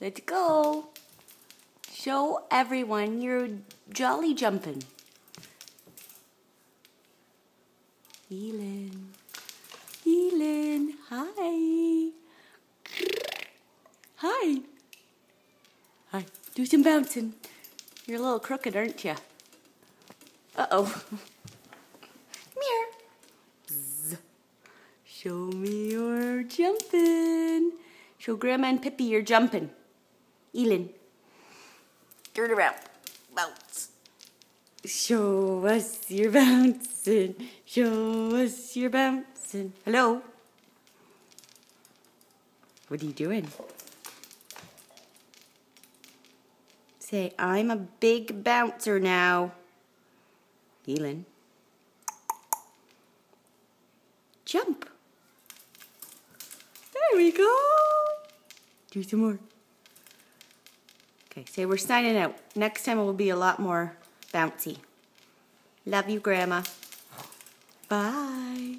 Let's go. Show everyone you're jolly jumping. Elin. Elin, hi. Hi. Hi. Do some bouncing. You're a little crooked, aren't you? Uh-oh. Come here. Zzz. Show me your jumping. Show Grandma and Pippi you're jumping. Elin. Turn around. Bounce. Show us your bouncing. Show us your bouncing. Hello? What are you doing? Say, I'm a big bouncer now. Elin. Jump. There we go. Do some more. Okay, say we're signing out. Next time it will be a lot more bouncy. Love you, Grandma. Bye.